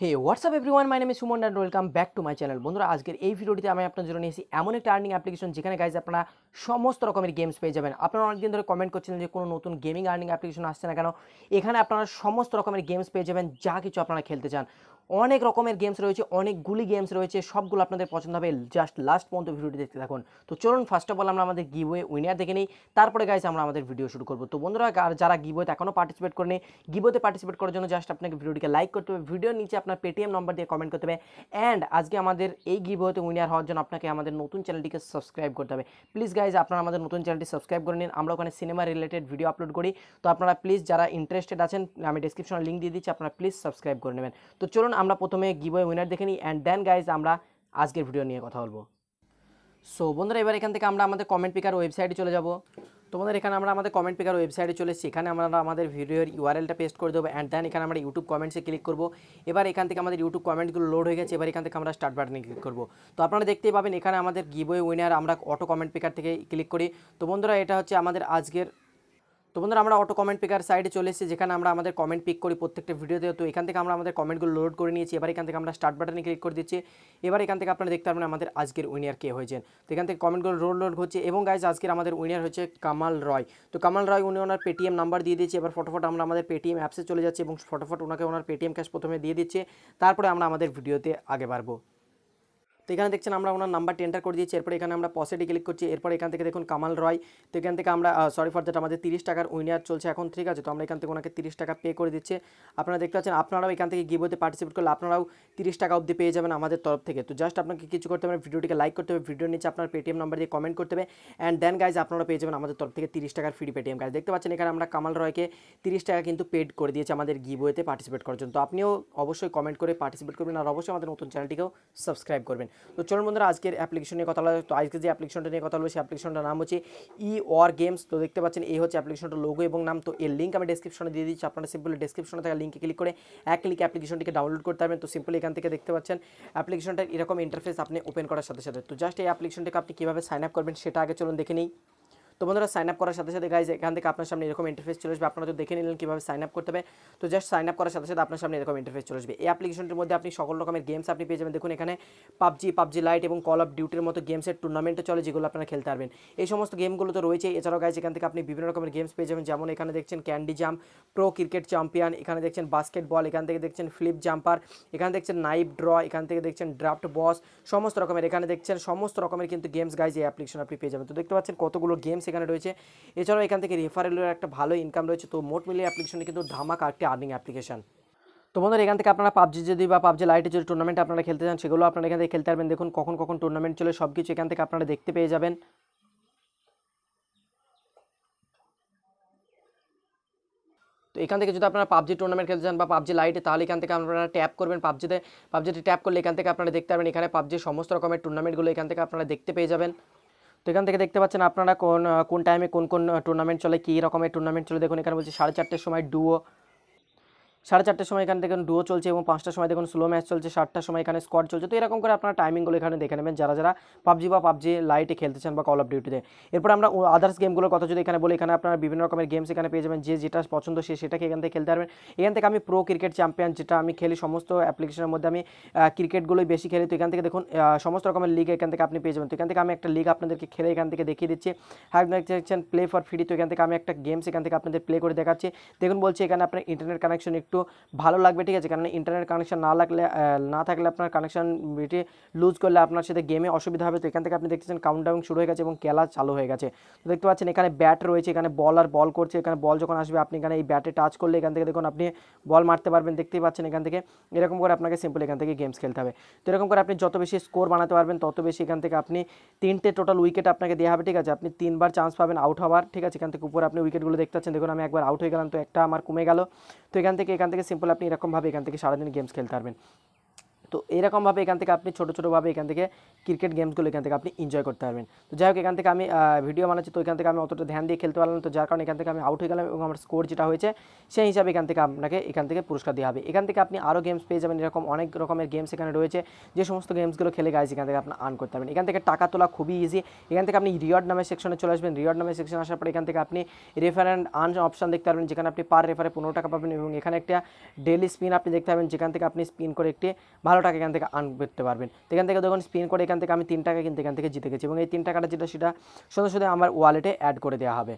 Hey what's up everyone, my name is Suman and welcome back to my channel. বন্ধুরা, আজকের এই ভিডিওটিতে আমি আপনার জন্য নিয়েছি এমন একটা আর্নিং অ্যাপ্লিকেশন যেখানে গাইজ আপনারা সমস্ত রকমের গেমস পেয়ে যাবেন। আপনারা অনেকদিন ধরে কমেন্ট করছিলেন যে কোনো নতুন গেমিং আর্নিং অ্যাপ্লিকেশন আসছে না কেন। এখানে আপনারা সমস্ত রকমের গেমস পেয়ে যাবেন, যা কিছু আপনারা খেলতে চান। অনেক রকমের গেমস রয়েছে, অনেকগুলি গেমস রয়েছে, সবগুলো আপনাদের পছন্দ হবে। জাস্ট লাস্ট পর্যন্ত ভিডিওটি দেখতে থাকুন। তো চলুন ফার্স্ট অফ অল আমরা আমাদের গিভওয়ে উইনার দেখে নিই, তারপরে গাইজ আমরা আমাদের ভিডিও শুরু করবো। তো বন্ধুরা, আর যারা গিভওয়েতে এখনও পার্টিসিপেট করেনি, গিভওয়েতে পার্টিসিপেট করার জন্য জাস্ট আপনাকে ভিডিওটিকে লাইক করতে হবে, ভিডিওর নিচে আপনার পেটিএম নম্বর দিয়ে কমেন্ট করতে হবে। অ্যান্ড আজকে আমাদের এই গিভওয়েতে উইনার হওয়ার জন্য আপনাকে আমাদের নতুন চ্যানেলটিকে সাবস্ক্রাইব করতে হবে। প্লিজ গাইজ আপনারা আমাদের নতুন চ্যানেলটি সাবস্ক্রাইব করে নিন। আমরা ওখানে সিনেমা রিলেটেড ভিডিও আপলোড করি। তো আপনারা প্লিজ যারা ইন্টারেস্টেড আছেন, আমি ডেসক্রিপশনে লিঙ্ক দিয়ে দিচ্ছি, আপনারা প্লিজ সাবস্ক্রাইব করে নেবেন। তো চলুন আমরা প্রথমে গিভওয়ে উইনার দেখে নিই, অ্যান্ড দেন গাইজ আমরা আজকের ভিডিও নিয়ে কথা বলবো। সো বন্ধুরা, এবার এখান থেকে আমরা আমাদের কমেন্ট পিকার ওয়েবসাইটে চলে যাব। তো বন্ধুরা, এখানে আমরা আমাদের কমেন্ট পিকার ওয়েবসাইটে চলে এসেছি। এখানে আমরা আমাদের ভিডিওর ইউআরএলটা পেস্ট করে দেবো, অ্যান্ড দেন এখানে আমরা ইউটিউব কমেন্টসে ক্লিক করবো। এবার এখান থেকে আমাদের ইউটিউব কমেন্টগুলো লোড হয়ে গেছে। এবার এখান থেকে আমরা স্টার্ট বাটনে ক্লিক করবো। তো আপনারা দেখতেই পাবেন এখানে আমাদের গিভওয়ে উইনার আমরা অটো কমেন্ট পিকার থেকে ক্লিক করি। তো বন্ধুরা, এটা হচ্ছে আমাদের আজকের। তো বন্ধুরা, আমরা অটো কমেন্ট পিকার সাইডে চলে এসেছি, যেখানে আমরা আমাদের কমেন্ট পিক করি প্রত্যেকটা ভিডিওতে। তো এখান থেকে আমরা আমাদের কমেন্টগুলো লোড করে নিয়েছি। এবার এখান থেকে আমরা স্টার্ট বাটনে ক্লিক করে দিচ্ছি। এবার এখান থেকে আপনারা দেখতে পারবেন আমাদের আজকের উইনার কে হয়েছেন। তো এখান থেকে কমেন্টগুলো লোড হচ্ছে, এবং গাইজ আজকের আমাদের উইনার হচ্ছে কামাল রয়। তো কামাল রয় উনি ওনার পেটিএম নাম্বার দিয়ে দিয়েছি। এবার ফটোফট আমরা আমাদের পেটিএম অ্যাপসে চলে যাচ্ছি এবং ফটোফট ওনাকে ওনার পেটিএম ক্যাশ প্রথমে দিয়ে দিচ্ছে, তারপরে আমরা আমাদের ভিডিওতে আগে বাড়বো। তো এখানে দেখছেন আমরা ওনার নাম্বারটি এন্টার করে দিয়েছি। এরপরে এখানে আমরা পসেটে ক্লিক করছি। এরপর এখান থেকে দেখুন কামাল রয়। তো এখান থেকে আমরা সরি ফর দ্যাট, আমাদের 30 টাকার উইনার চলছে এখন, ঠিক আছে। তো আমরা এখান থেকে ওনাকে 30 টাকা পে করে দিচ্ছি। আপনারা দেখতে পাচ্ছেন আপনারাও এখান থেকে গিভওয়েতে পার্টিসিপেট করলে আপনারাও 30 টাকা অবধি পেয়ে যাবেন আমাদের তরফ থেকে। তো জাস্ট আপনাকে কিছু করতে হবে, ভিডিওটিকে লাইক করতে হবে, ভিডিওর নিচে আপনার পেটিএম নাম্বার দিয়ে কমেন্ট করতে হবে, অ্যান্ড দেন গাইজ আপনারা পেয়ে যাবেন আমাদের তরফ থেকে 30 টাকার ফ্রি পেটিএম গাইজ। দেখতে পাচ্ছেন এখানে আমরা কামাল রয়কে 30 টাকা কিন্তু পেড করে দিয়েছি আমাদের গিভওয়েতে পার্টিসিপেট করার জন্য। তো আপনিও অবশ্যই কমেন্ট করে পার্টিসিপেট করবেন, আর অবশ্যই আমাদের নতুন চ্যানেলটিকেও সাবস্ক্রাইব করবেন। তো চলুন বন্ধুরা, আজকের অ্যাপ্লিকেশন নিয়ে কথা বলা। তো আজকে যে অ্যাপ্লিকেশনটা নিয়ে কথা বলবো সেই অ্যাপ্লিকেশনটার নাম হচ্ছে ওয়ার গেমস। তো দেখতে পাচ্ছেন এই হচ্ছে অ্যাপ্লিকেশনটার লোগো এবং নাম। তো এর লিঙ্ক আমি ডেসক্রিপশনে দিয়ে দিচ্ছি, আপনারা সিম্পলি ডেসক্রিপশনে থাকা লিঙ্কে ক্লিক করে এক ক্লিকে অ্যাপ্লিকেশনটিকে ডাউনলোড করতে পারবেন। তো সিম্পলি এখান থেকে দেখতে পাচ্ছেন অ্যাপ্লিকেশনটার এরকম ইন্টারফেস আপনি ওপেন করার সাথে সাথে। তো জাস্ট এই অ্যাপ্লিকেশনটাকে আপনি কীভাবে সাইন আপ করবেন সেটা আগে চলুন দেখে নিই। তো বন্ধুরা, সাইন আপ করার সাথে সাথে গাইজ এখান থেকে আপনার সামনে এরকম ইন্টারফেস চলে আসবে। আপনারা তো দেখে নিলেন কীভাবে সাইন আপ করতে হবে। তো জাস্ট সাইন আপ করার সাথে সাথে আপনার সামনে এরকম ইন্টারফেস চলে আসবে। এই অ্যাপ্লিকেশনটির মধ্যে আপনি সকল রকমের গেমস আপনি পেয়ে যাবেন। দেখুন এখানে পাবজি লাইট এবং কল অফ ডিউটির মতো গেমসের টুর্নামেন্টে চলে, যেগুলো আপনারা খেলতে পারবেন। এই সমস্ত গেমগুলো তো রয়েছে। এছাড়াও গাইজ এখান থেকে আপনি বিভিন্ন রকমের গেমস পেয়ে যাবেন, যেমন এখানে দেখছেন candy jump, pro cricket champion, এখানে দেখছেন বাস্কেটবল, এখান থেকে দেখছেন ফ্লিপ জাম্পার, এখানে দেখছেন নাইফ ড্র, এখান থেকে দেখছেন ড্রাফট বস, সমস্ত রকমের এখানে দেখছেন সমস্ত রকমের কিন্তু গেমস গাইজ এই অ্যাপ্লিকেশন আপনি পেয়ে যাবেন। তো দেখতে পাচ্ছেন কতগুলো গেমস এখানে রয়েছে। এছাড়াও এখান থেকে রেফারেলের একটা ভালো ইনকাম রয়েছে। তো মোট মিলিয়ে অ্যাপ্লিকেশনটি কিন্তু ধামাকা একটি আর্নিং অ্যাপ্লিকেশন। তো বন্ধুরা, এখান থেকে আপনারা পাবজি যদি বা পাবজি লাইটে যদি টুর্নামেন্ট আপনারা খেলতে চান, সেগুলো আপনারা এখান থেকে খেলতে পারবেন। দেখুন কখন কখন টুর্নামেন্ট চলে, সব কিছু এখান থেকে আপনারা দেখতে পেয়ে যাবেন। তো এখান থেকে যদি আপনারা পাবজি টুর্নামেন্ট খেলতে চান বা পাবজি লাইটে, তাহলে এখান থেকে আপনারা ট্যাপ করবেন পাবজিতে ট্যাপ করলে এখান থেকে আপনারা দেখতে পারবেন এখানে পাবজির সমস্ত রকমের টুর্নামেন্টগুলো এখান থেকে আপনারা দেখতে পেয়ে যাবেন। তো এখান থেকে দেখতে পাচ্ছেন আপনারা কোন টাইমে কোন টুর্নামেন্ট চলে, কী রকমের টুর্নামেন্ট চলে। দেখুন এখানে বলছে 4:30টার সময় ডুও, 4:30টার সময় এখানে দেখুন ডুও চলছে, এবং 5টার সময় দেখুন স্লো ম্যাচ চলছে, 7টার সময় এখানে স্কোয়াড চলছে। তো এরকম করে আপনারা টাইমিংগুলো এখানে দেখে নেবেন যারা যারা পাবজি বা পাবজি লাইটে খেলতে চান বা কল অফ ডিউটিতে। এরপর আমরা আদার্স গেমগুলোর কথা যদি এখানে বলি, এখানে আপনারা বিভিন্ন রকমের গেমস এখানে পেয়ে যাবেন, যে যেটা পছন্দ সে সেটাকে এখান থেকে খেলতে পারবেন। এখান থেকে আমি প্রো ক্রিকেট চ্যাম্পিয়ন, যেটা আমি খেলি সমস্ত অ্যাপ্লিকেশনের মধ্যে আমি ক্রিকেটগুলোই বেশি খেলি। তো এখান থেকে দেখুন সমস্ত রকমের লিগ এখান থেকে আপনি পেয়ে যাবেন। তো এখান থেকে আমি একটা লিগ আপনাদেরকে খেলে এখান থেকে দেখিয়ে দিচ্ছি। হ্যাঁ, দেখছেন প্লে ফর ফ্রি। তো এখান থেকে আমি একটা গেমস এখান থেকে আপনাদের প্লে করে দেখাচ্ছি। দেখুন বলছি এখানে আপনার ইন্টারনেট কানেকশন একটু ভালো লাগবে, ঠিক আছে, কারণ ইন্টারনেট কানেকশন না থাকলে আপনার কানেকশন বিটি লুজ করলে আপনার সাথে গেমে অসুবিধা হবে। তো এখান থেকে আপনি দেখতেছেন কাউন্টডাউন শুরু হয়ে গেছে এবং খেলা চালু হয়ে গেছে। তো দেখতে পাচ্ছেন এখানে ব্যাট রয়েছে, এখানে বল আর বল করছে। এখানে বল যখন আসবে আপনি এখানে এই ব্যাটে টাচ করলে এখান থেকে দেখুন আপনি বল মারতে পারবেন, দেখতেই পাচ্ছেন এখান থেকে। এরকম করে আপনাকে সিম্পল এখান থেকে গেমস খেলতে হবে। তো এরকম করে আপনি যত বেশি স্কোর বানাতে পারবেন তত বেশি এখান থেকে আপনি 3টে টোটাল উইকেট আপনাকে দেওয়া হবে, ঠিক আছে। আপনি 3বার চান্স পাবেন আউট হওয়ার, ঠিক আছে। এখান থেকে উপরে আপনি উইকেটগুলো দেখতে পাচ্ছেন। দেখুন আমি একবার আউট হয়ে গেলাম, তো একটা আমার কমে গেল। তো এখান থেকে সিম্পল আপনি এরকমভাবে এখান থেকে সারাদিন গেমস খেলতে পারবেন। তো এরকমভাবে এখান থেকে আপনি ছোটোভাবে এখান থেকে ক্রিকেট গেমসগুলো এখান থেকে আপনি এনজয় করতে পারবেন। তো যাই হোক, এখান থেকে আমি ভিডিও বানাচ্ছি, তো এখান থেকে আমি অতটা ধ্যান দিয়ে খেলতে পারলাম, তো যার কারণে এখান থেকে আমি আউট হয়ে গেলাম এবং আমার স্কোর যেটা হয়েছে সেই হিসাবে এখান থেকে আপনাকে এখান থেকে পুরস্কার দেওয়া হবে। এখান থেকে আপনি আরও গেমস পেয়ে যাবেন, এরকম অনেক রকমের গেমস এখানে রয়েছে, যে সমস্ত গেমসগুলো খেলে গাইজ এখান থেকে আপনি আর্ন করতে পারবেন। এখান থেকে টাকা তোলা খুবই ইজি। এখান থেকে আপনি রিওয়ার্ড নামের সেকশনে চলে আসবেন। রিওয়ার্ড নামের সেকশন আসার পরে এখান থেকে আপনি রেফার অ্যান্ড আর্ন অপশন দেখতে পারবেন, যেখানে আপনি পার রেফারে 15 টাকা পাবেন এবং এখানে একটা ডেইলি স্পিন আপনি দেখতে পাবেন, যেখান থেকে আপনি স্পিন করে একটি ভালো টাকা এখান থেকে আর্ন করতে পারবেন। এখান থেকে দেখুন স্পিন করে এখান থেকে আমি 3 টাকা কিন্তু এখান থেকে জিতে গেছি এবং এই 3 টাকাটা যেটা সেটা শুধু আমার ওয়ালেটে অ্যাড করে দেওয়া হবে।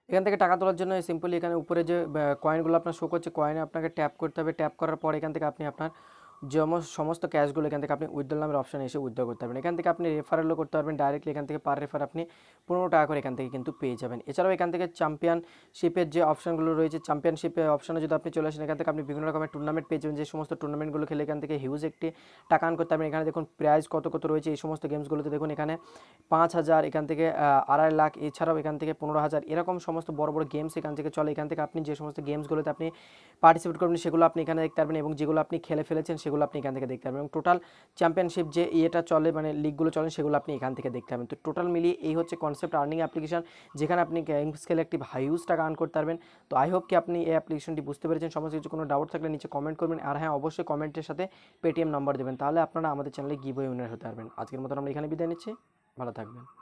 এখান থেকে টাকা তোলার জন্য সিম্পলি এখানে উপরে যে কয়েনগুলো আপনার শো করছে, কয়েনে আপনাকে ট্যাপ করতে হবে। ট্যাপ করার পর এখান থেকে আপনি আপনার সমস্ত ক্যাশগুলো এখান থেকে আপনি উইথড্র নামের অপশানে এসে উইথড্র করতে পারবেন। এখান থেকে আপনি রেফারেলও করতে পারবেন ডাইরেক্টলি, এখান থেকে পার রেফার আপনি 15 টাকা করে এখান থেকে কিন্তু পেয়ে যাবেন। এছাড়াও এখান থেকে চ্যাম্পিয়নশিপের যে অপশানগুলো রয়েছে, চ্যাম্পিয়নশিপের অপশানে যদি আপনি চলে আসেন, এখান থেকে আপনি বিভিন্ন রকমের টুর্নামেন্ট পেয়ে যাবেন, যে সমস্ত টুর্নামেন্টগুলো খেলে এখান থেকে হিউজ একটি টাকা আর্ন করতে পারবেন। এখানে দেখুন প্রাইজ কত রয়েছে এই সমস্ত গেমসগুলোতে। দেখুন এখানে 5,000, এখান থেকে 2.5 লাখ, এছাড়াও এখান থেকে 15,000, এরকম সমস্ত বড় গেমস এখান থেকে চলে। এখান থেকে আপনি যে সমস্ত গেমসগুলোতে আপনি পার্টিসিপেট করবেন সেগুলো আপনি এখানে দেখতে পারবেন এবং যেগুলো আপনি খেলে ফেলেছেন সেগুলো আপনি এখান থেকে দেখতে পারবেন এবং টোটাল চ্যাম্পিয়নশিপ যে ইয়েটা চলে মানে লিগগুলো চলে সেগুলো আপনি এখান থেকে দেখতে পারবেন। তো টোটাল মিলিয়ে এই হচ্ছে কনসেপ্ট আর্নিং অ্যাপ্লিকেশন, যেখানে আপনি গেমস খেলে একটি হিউজ টাকা আর্ন করতে পারবেন। তো আই হোপ কি আপনি এই অ্যাপ্লিকেশনটি বুঝতে পেরেছেন। সমস্ত কিছু কোনো ডাউট থাকলে নিচে কমেন্ট করবেন, আর হ্যাঁ অবশ্যই কমেন্টের সাথে পেটিএম নাম্বার দেবেন, তাহলে আপনারা আমাদের চ্যানেলে গিভওয়ে উইনার হতে পারবেন। আজকের মতন আমরা এখানে বিদায় নিচ্ছি, ভালো থাকবেন।